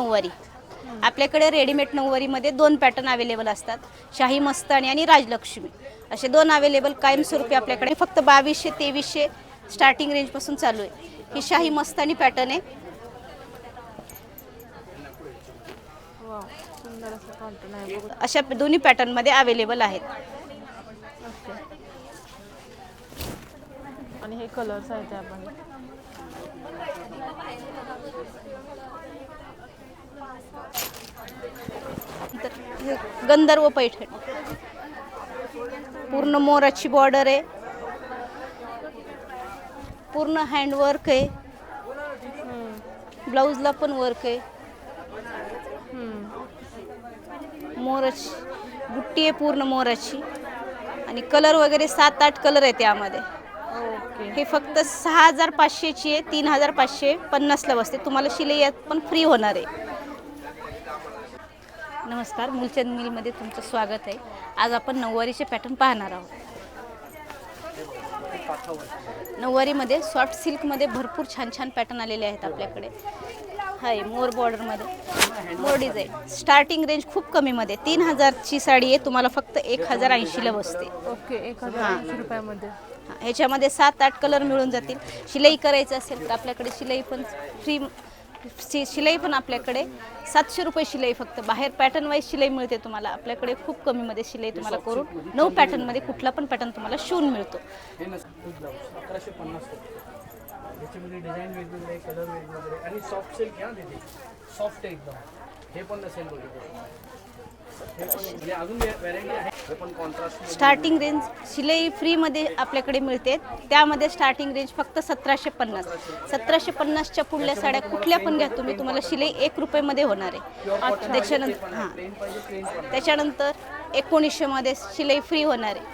नऊवारी आपल्याकडे रेडीमेड नऊवारीमध्ये दोन pattern available असतात, शाही मस्तानी आणि राजलक्ष्मी असे दोन अवेलेबल कायमस्वरूपी आपल्याकडे. फक्त 2200-2300 स्टार्टिंग रेंजपासून चालू आहे. ही शाही मस्तानी पॅटर्न आहे. सुंदर असं पॅटर्न आहे बघा. अशा दोन्ही पॅटर्नमध्ये अवेलेबल आहेत. आणि हे कलर्स आहेत आपण गंधर्व पैठणी पूर्ण मोराची बॉर्डर आहे, पूर्ण हँडवर्क आहे, ब्लाऊजला पण वर्क आहे, मोराची बुट्टी आहे पूर्ण मोराची आणि कलर वगैरे 7-8 कलर आहे त्यामध्ये. हे फक्त 6500ची आहे. 3550ला बसते. तुम्हाला शिलाई यात पण फ्री होणार आहे. नमस्कार, मूलचंद मिलमध्ये तुमचं स्वागत आहे. आज आपण नऊवारीचे पॅटर्न पाहणार आहोत. नऊवारीमध्ये सॉफ्ट सिल्कमध्ये भरपूर छान छान पॅटर्न आलेले आहेत आपल्याकडे. हाय मोर बॉर्डरमध्ये मोर डिझाईन. स्टार्टिंग रेंज खूप कमीमध्ये 3000ची साडी आहे, तुम्हाला फक्त 1080ला बसते. ओके, 1080 रुपयामध्ये. ह्याच्यामध्ये 7-8 कलर मिळून जातील. शिलाई करायचं असेल तर आपल्याकडे शिलाई पण फ्री. शिलाई पण आपल्याकडे 700 रुपये शिलाई फक्त. बाहेर पॅटर्न वाईज शिलाई मिळते तुम्हाला. आपल्याकडे खूप कमीमध्ये शिलाई तुम्हाला करून 9 पॅटर्नमध्ये कुठला पण पॅटर्न तुम्हाला शिवून मिळतो. 1150 याच्यामध्ये डिझाईन वेगवेगळे, कलर वेगवेगळे आणि सॉफ्ट सिल्क घ्या तिथे. सॉफ्ट आहे एकदम. हे पण नसेल बघितलं. हे पण म्हणजे अजून व्हॅरायटी आहे. हे पण कॉन्ट्रास्ट. स्टार्टिंग रेंज शिलाई फ्रीमध्ये आपल्याकडे मिळते. त्यामध्ये स्टार्टिंग रेंज फक्त 1750. 1750च्या पुढल्या साड्या कुठल्या पण घ्या तुम्ही, तुम्हाला शिलाई 1 रुपयामध्ये होणार आहे. त्याच्यानंतर 1900मध्ये शिलाई फ्री होणार आहे.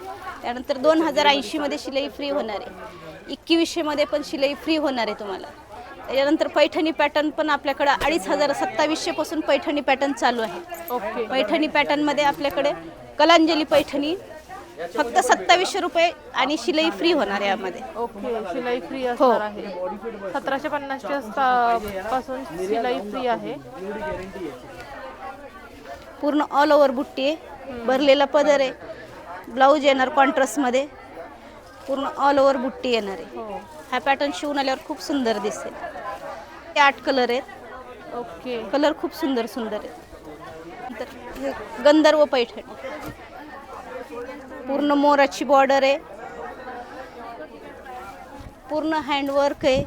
त्यानंतर 2080मध्ये शिलाई फ्री होणार आहे. 2100मध्ये पण शिलाई फ्री होणार आहे तुम्हाला. त्याच्यानंतर पैठणी पॅटर्न पण आपल्याकडे 2500 2700पासून पैठणी पॅटर्न चालू आहे. ओके. पैठणी पॅटर्नमध्ये आपल्याकडे कलांजली पैठणी फक्त 2700 रुपये आणि शिलाई फ्री होणार आहे यामध्ये. ओके, शिलाई फ्री असणार आहे. 1750 पासून शिलाई फ्री आहे. पूर्ण ऑल ओव्हर बुट्टी आहे, भरलेला पदर आहे, ब्लाऊज येणार कॉन्ट्रास्टमध्ये, पूर्ण ऑल ओव्हर बुट्टी येणार आहे. हा पॅटर्न शिवून आल्यावर खूप सुंदर दिसेल. 8 कलर आहेत. ओके, कलर खूप सुंदर सुंदर आहेत. तर हे गंधर्व पैठणी पूर्ण मोराची बॉर्डर आहे, पूर्ण हँडवर्क आहे,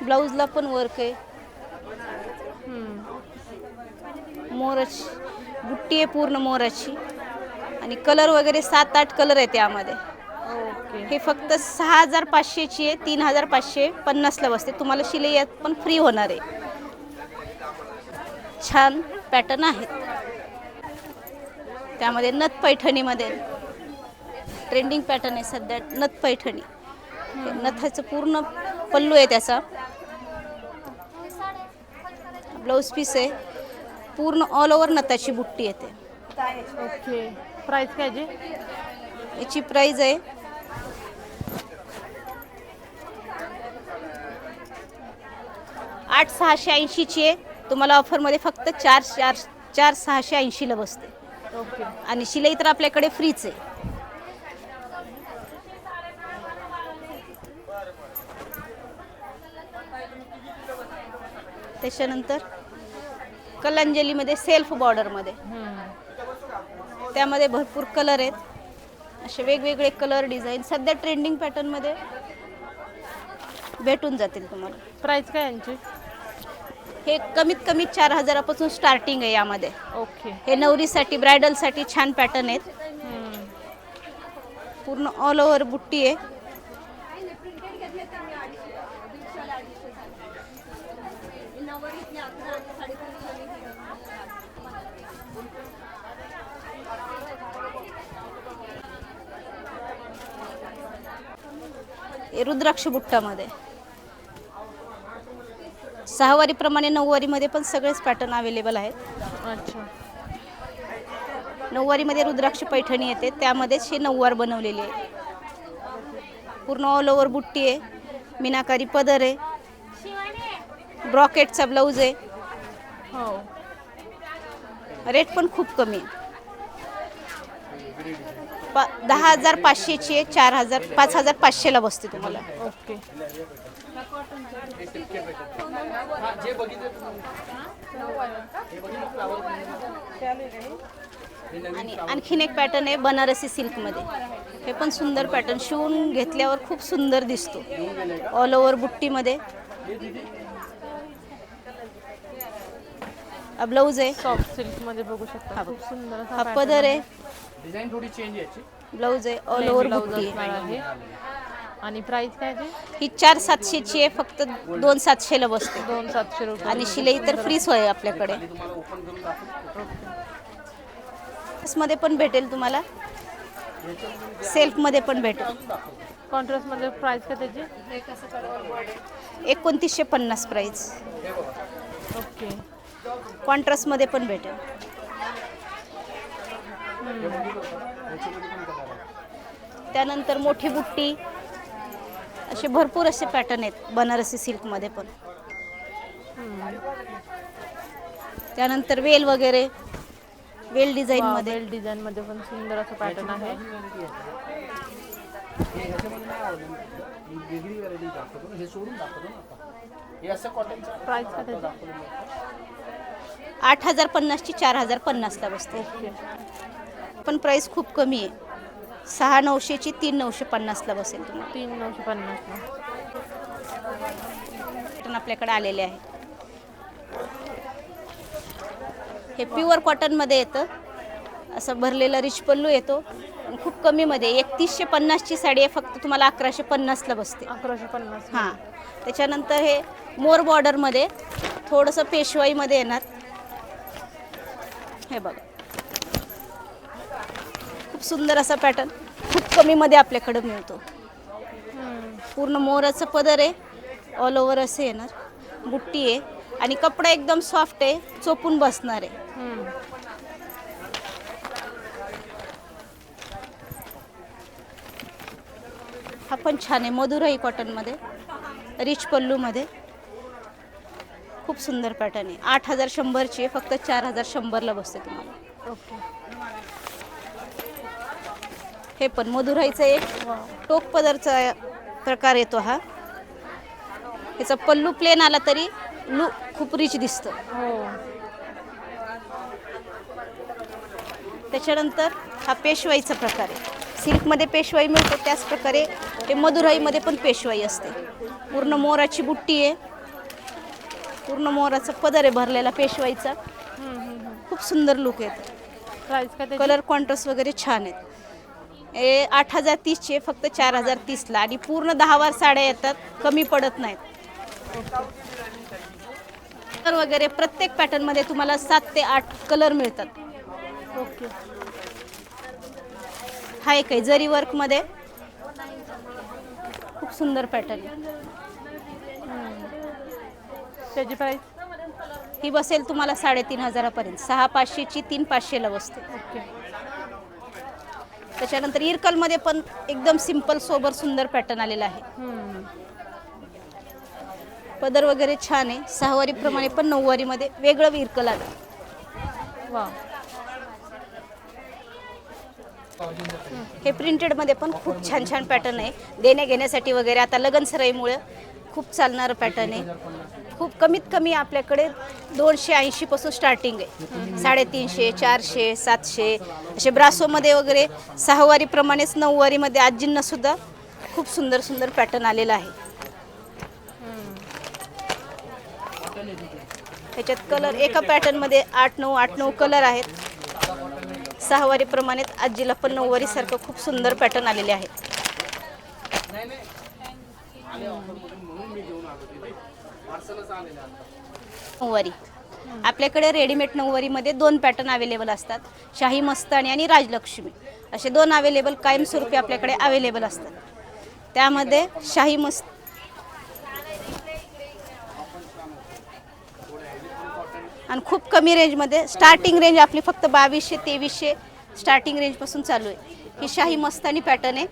ब्लाऊजला पण वर्क आहे, मोराची बुट्टी आहे पूर्ण मोराची आणि कलर वगैरे 7-8 कलर आहे त्यामध्ये. हे फक्त 6500ची आहे. 3550ला बसते. तुम्हाला शिलाई यात पण फ्री होणार आहे. छान पॅटर्न आहेत. त्यामध्ये नथ पैठणीमध्ये ट्रेंडिंग पॅटर्न आहे सध्या. नथ पैठणी नथाचं पूर्ण पल्लू आहे, त्याचा ब्लाऊज पीस आहे, पूर्ण ऑल ओव्हर नथाची बुट्टी येते. ओके. प्राइस काय जी? याची प्राइस आहे 8680ची आहे. तुम्हाला ऑफरमध्ये फक्त 4680ला बसते. ओके. आणि शिलाई तर आपल्याकडे फ्रीच आहे. त्याच्यानंतर कलांजलीमध्ये सेल्फ बॉर्डरमध्ये त्यामध्ये भरपूर कलर आहेत. असे वेगवेगळे कलर डिझाईन सध्या ट्रेंडिंग पॅटर्नमध्ये भेटून जातील तुम्हाला. प्राइस काय यांची? हे कमीत कमी 4000पासून स्टार्टिंग आहे यामध्ये. ओके. हे नवरीसाठी ब्रायडलसाठी छान पॅटर्न आहेत. पूर्ण ऑल ओव्हर बुट्टी आहे. रुद्राक्ष बुट्टामध्ये 6 वारीप्रमाणे 9 वारीमध्ये पण सगळेच पॅटर्न अवेलेबल आहेत. अच्छा. 9 वारीमध्ये रुद्राक्ष पैठणी येते, त्यामध्येच हे 9 वार बनवलेली आहे. पूर्ण ऑल ओव्हर बुट्टी आहे, मीनाकारी पदर आहे, ब्रॉकेटचा ब्लाऊज आहे. हो. रेट पण खूप कमी आहे. 10,500ची आहे. 4,000 5,500ला बसते तुम्हाला. ओके. जे बघितलं आणि आणखीन एक पॅटर्न आहे बनारसी सिल्कमध्ये. हे पण सुंदर पॅटर्न, शिवून घेतल्यावर खूप सुंदर दिसतो. ऑल ओव्हर बुट्टीमध्ये ब्लाऊज आहे. सॉफ्ट सिल्क मध्ये बघू शकता. खूप सुंदर असा हा पदर आहे. डिझाईन थोडी चेंज याची. ब्लाऊज आहे. ऑल ओव्हर ब्लाऊज बुट्टी असणार आहे. आणि प्राइस काय आहे? ही 4,700ची आहे. फक्त 2,700ला बसते. 2,700 रुपये. आणि शिलाई तर फ्रीच आहे आपल्याकडे. मध्ये पण भेटेल तुम्हाला, सेल्फ मध्ये पण भेटेल. कॉन्ट्रास्ट मध्ये प्राइस काय त्याची? 2,950 प्राइस. ओके. कॉन्ट्रास्ट मध्ये पण भेटेल. त्यानंतर मोठी बुट्टी, असे भरपूर असे पॅटर्न आहेत बनारसी सिल्क मध्ये पण. त्यानंतर वेल वगैरे, वेल डिझाईन मध्ये. वेल डिझाईन मध्ये पण सुंदर असं पॅटर्न आहे. वेगळी व्हरायटी दाखवतो ना, हे सोडून दाखवतो ना आता. हे असं कॉटनचं प्राइस काय त्याची? 8,050ची 4,050ला बसते. ओके. पण प्राइस खूप कमी आहे. 6,900ची 3,950ला बसेल तुम्हाला. 3,950 ला. पॅटर्न आपल्याकडे आलेले आहे. हे प्युअर कॉटनमध्ये येतं. असं भरलेला रिच पल्लू येतो. आणि खूप कमीमध्ये 3,150ची साडी आहे. फक्त तुम्हाला 1,150ला बसते. 1,150. हां. त्याच्यानंतर हे मोर बॉर्डरमध्ये थोडंसं पेशवाईमध्ये येणार. हे बघा, खूप सुंदर असा पॅटर्न खूप कमीमध्ये आपल्याकडे मिळतो. पूर्ण मोराचं पदर आहे. ऑल ओव्हर असे येणार. बुट्टी आहे आणि कपडा एकदम सॉफ्ट आहे, चोपून बसणार आहे. हा पण छान आहे, मधुराई कॉटनमध्ये, रिच पल्लूमध्ये. खूप सुंदर पॅटर्न आहे. 8,100ची आहे. फक्त 4,100ला बसते तुम्हाला. ओके. हे पण मधुराईचा एक टोक पदरचा प्रकार येतो हा. याचा पल्लू प्लेन आला तरी लुक खूप रिच दिसतं. हो. त्याच्यानंतर हा पेशवाईचा प्रकार आहे. सिल्कमध्ये पेशवाई मिळते, त्याच प्रकारे हे मधुराईमध्ये पण पेशवाई असते. पूर्ण मोराची बुट्टी आहे. पूर्ण मोराचा पदर आहे भरलेला पेशवाईचा. खूप सुंदर लुक येतो. प्राइस काय त्याची? कलर कॉन्ट्रास्ट वगैरे छान आहेत. हे 8,030ची आहे. फक्त 4,030ला. आणि पूर्ण 10 वार साड्या येतात, कमी पडत नाहीत. कलर वगैरे प्रत्येक पॅटर्नमध्ये तुम्हाला 7 ते 8 कलर मिळतात. ओके. हा एक आहे जरी वर्कमध्ये. खूप सुंदर पॅटर्न आहे. त्याची प्राइस? ही बसेल तुम्हाला 3,500पर्यंत. 6,500ची 3,500ला बसते. ओके. त्याच्यानंतर इरकलमध्ये पण एकदम सिंपल सोबर सुंदर पॅटर्न आलेला आहे. पदर वगैरे छान आहे. 6 वारीप्रमाणे पण 9 वारीमध्ये वेगळं इरकल आलं. वा. हे प्रिंटेडमध्ये पण खूप छान छान पॅटर्न आहे. देण्या घेण्यासाठी वगैरे आता लगन सराईमुळे खूप चालणारं पॅटर्न आहे. खूप कमीत कमी आपल्याकडे 280 पासून स्टार्टिंग आहे. 350, 400, 700 असे ब्रासोमध्ये वगैरे. 6 वारीप्रमाणेच 9 वारीमध्ये आजींना सुद्धा खूप सुंदर सुंदर पॅटर्न आलेला आहे. ह्याच्यात कलर एका पॅटर्नमध्ये 8-9 कलर आहेत. 6 वारीप्रमाणे आजीला पण 9 वारीसारखं खूप सुंदर पॅटर्न आलेले आहेत. 9 वारी आपल्याकडे रेडीमेड 9 वारीमध्ये 2 पॅटर्न अवेलेबल असतात. शाही मस्तानी आणि राजलक्ष्मी असे 2 अवेलेबल कायमस्वरूपी आपल्याकडे अवेलेबल असतात. त्यामध्ये शाही मस्त आणि खूप कमी रेंजमध्ये. स्टार्टिंग रेंज आपली फक्त 2200-2300 स्टार्टिंग रेंजपासून चालू आहे. ही शाही मस्तानी पॅटर्न आहे.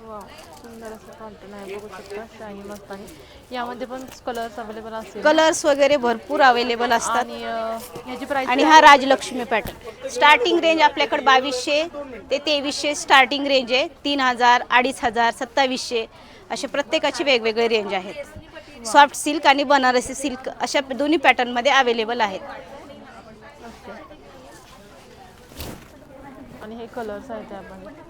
वा. सुंदर असं पॅटर्न आहे, बघू शकता शायनी मस्त आहे. यामध्ये पण कलर्स अवेलेबल असतील कलर्स वगैरे भरपूर अवेलेबल असतात. आणि याची प्राइस आणि हा राजलक्ष्मी पॅटर्न स्टार्टिंग रेंज आपल्याकडे 2200 ते 2300 स्टार्टिंग रेंज आहे. 3000, 2500, 2700 असे प्रत्येकाची वेगवेगळे रेंज आहेत. सॉफ्ट सिल्क आणि बनारसी सिल्क अशा दोन्ही पॅटर्नमध्ये अवेलेबल आहेत. आणि हे कलर्स आहेत त्यामध्ये.